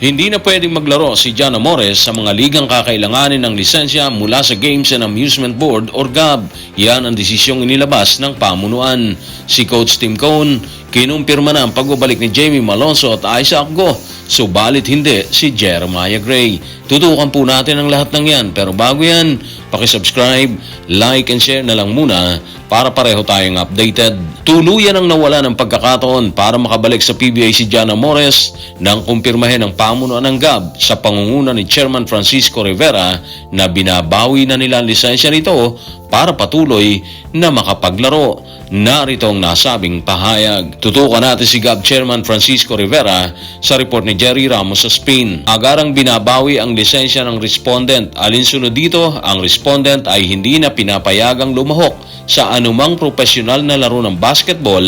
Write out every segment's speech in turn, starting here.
Hindi na pwedeng maglaro si John Amores sa mga ligang kakailanganin ng lisensya mula sa Games and Amusement Board or GAB. Yan ang desisyong inilabas ng pamunuan. Si Coach Tim Cone, kinumpirma na ang pagbabalik ni Jamie Malonzo at Isaac Go. Subalit hindi si Jeremiah Gray. Tutukan po natin ang lahat ng yan. Pero bago yan, pakisubscribe, like and share na lang muna para pareho tayong updated. Tuluyan ang nawala ng pagkakataon para makabalik sa PBA si John Amores nang kumpirmahin ng pamunuan ng GAB sa pangunguna ni Chairman Francisco Rivera na binabawi na nila ang lisensya nito para patuloy na makapaglaro. Narito ang nasabing pahayag. Tutukan natin si GAB Chairman Francisco Rivera sa report ni Jerry Ramos sa Spain. Agarang binabawi ang lisensya ng respondent. Alinsunod dito, ang respondent ay hindi na pinapayagang lumahok sa anumang profesional na laro ng basketball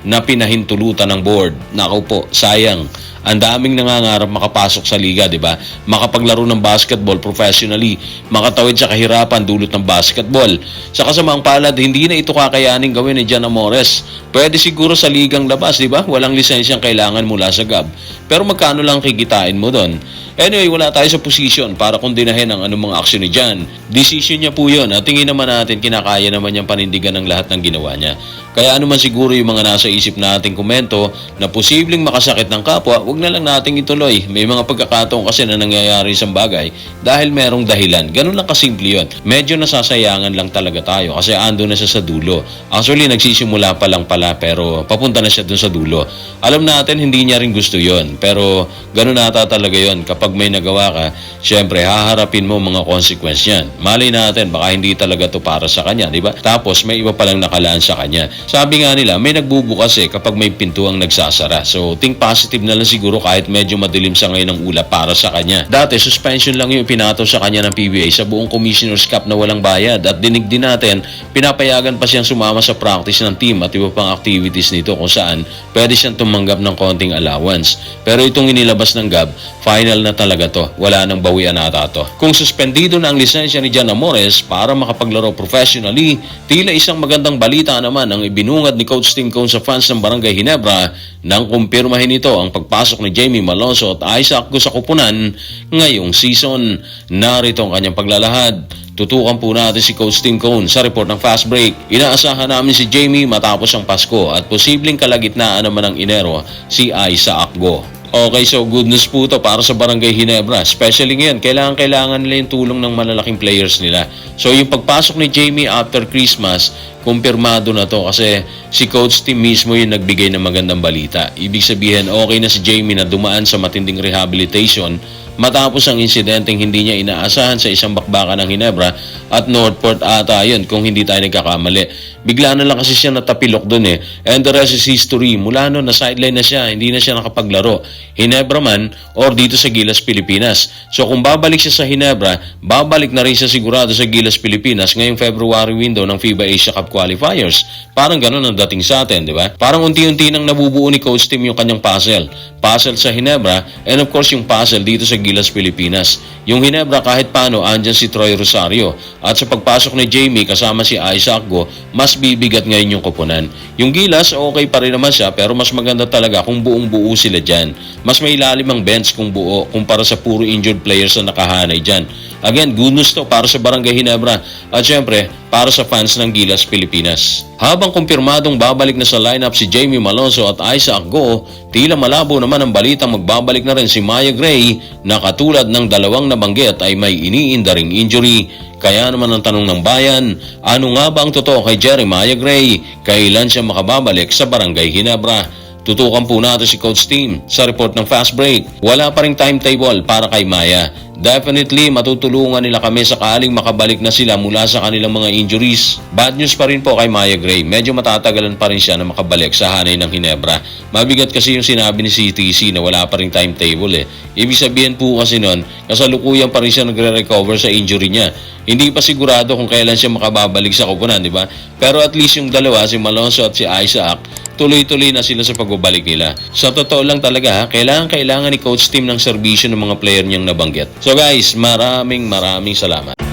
na pinahintulutan ng board. Naku po, sayang. Ang daming nangangarap makapasok sa liga, di ba? Makapaglaro ng basketball professionally, makatawid sa kahirapan dulot ng basketball. Sa kasamaang palad, hindi na ito kakayaning gawin ni John Amores. Pwede siguro sa ligang labas, di ba? Walang lisensyang kailangan mula sa GAB. Pero magkano lang kikitain mo doon? Anyway, wala tayo sa posisyon para kondinahin ang anumang aksyon ni John. Decision niya po yun at tingin naman natin kinakaya naman niyang panindigan ng lahat ng ginawa niya. Kaya anuman siguro yung mga nasa isip nating komento na posibleng makasakit ng kapwa, wag na lang nating ituloy. May mga pagkakataon kasi na nangyayari sa bagay dahil merong dahilan. Ganun lang kasimple yun. Medyo nasasayangan lang talaga tayo kasi ando na siya sa dulo. Actually, nagsisimula pa lang pala pero papunta na siya dun sa dulo. Alam natin hindi niya rin gusto yun pero ganun nata talaga yun. Kapag may nagawa ka, syempre haharapin mo mga consequence yan. Malay natin, baka hindi talaga to para sa kanya, di ba? Tapos may iba palang nakalaan sa kanya. Sabi nga nila, may nagbubukas kapag may pintuang nagsasara. So, think positive na lang siguro kahit medyo madilim sa ngayon ang ulap para sa kanya. Dati, suspension lang yung pinataw sa kanya ng PBA sa buong Commissioner's Cup na walang bayad. At dinig din natin, pinapayagan pa siyang sumama sa practice ng team at iba pang activities nito kung saan pwede siyang tumanggap ng konting allowance. Pero itong inilabas ng GAB, final na talaga to. Wala nang bawian ata to. Kung suspendido na ang lisensya ni John Amores para makapaglaro professionally, tila isang magandang balita naman ang ibinungad ni Coach Tim Cone sa fans ng Barangay Ginebra nang kumpirmahin ito ang pagpasok ni Jamie Malonzo at Isaac Go sa kupunan ngayong season. Narito ang kanyang paglalahad. Tutukan po natin si Coach Tim Cone sa report ng Fast Break. Inaasahan namin si Jamie matapos ang Pasko at posibleng kalagitnaan naman ng Enero si Isaac Go. Okay, so good news po ito para sa Barangay Ginebra. Especially ngayon, kailangan nila yung tulong ng malalaking players nila. So yung pagpasok ni Jamie after Christmas, kumpirmado na to kasi si Coach Tim mismo yung nagbigay ng magandang balita. Ibig sabihin, okay na si Jamie na dumaan sa matinding rehabilitation matapos ang insidenteng hindi niya inaasahan sa isang bakbakan ng Ginebra at Northport ata yun kung hindi tayo nagkakamali. Bigla na lang kasi siya natapilok dun and the rest is history. Mula noon na sideline na siya, hindi na siya nakapaglaro. Ginebra man or dito sa Gilas, Pilipinas. So kung babalik siya sa Ginebra, babalik na rin siya sigurado sa Gilas, Pilipinas ngayong February window ng FIBA Asia Cup qualifiers. Parang ganun ang dating sa atin, di ba? Parang unti-unti nang nabubuo ni Coach Tim yung kanyang puzzle. Puzzle sa Ginebra and of course yung puzzle dito sa Gilas, Pilipinas. Yung Ginebra kahit paano andyan si Troy Rosario at sa pagpasok ni Jamie kasama si Isaac Go, mas bibigat ngayon yung koponan. Yung Gilas okay pa rin naman siya pero mas maganda talaga kung buong buo sila dyan. Mas may ilalim ang bench kung buo kumpara sa puro injured players na nakahanay dyan. Again, good news to para sa Barangay Ginebra at syempre para sa fans ng Gilas, Pilipinas. Habang kumpirmadong babalik na sa lineup si Jamie Malonzo at Isaac Go, tila malabo naman ang balitang magbabalik na rin si Maya Gray na katulad ng dalawang nabanggit ay may iniindaring injury. Kaya naman ang tanong ng bayan, ano nga ba ang totoo kay Jeremiah Gray? Kailan siya makababalik sa Barangay Ginebra? Tutukan po natin si Coach Tim sa report ng Fast Break. Wala pa ring timetable para kay Maya. Definitely matutulungan nila kami sakaling makabalik na sila mula sa kanilang mga injuries. Bad news pa rin po kay Maya Gray. Medyo matatagalan pa rin siya na makabalik sa hanay ng Ginebra. Mabigat kasi yung sinabi ni CTC na wala pa ring timetable Ibig sabihin po kasi nun, kasalukuyan pa rin siya nagre-recover sa injury niya. Hindi pa sigurado kung kailan siya makababalik sa koponan, di ba? Pero at least yung dalawa, si Malonzo at si Isaac, tuloy-tuloy na sila sa pagbabalik nila. Sa totoo lang talaga, kailangan ni Coach Tim ng serbisyo ng mga player niyang nabanggit. So guys, maraming salamat.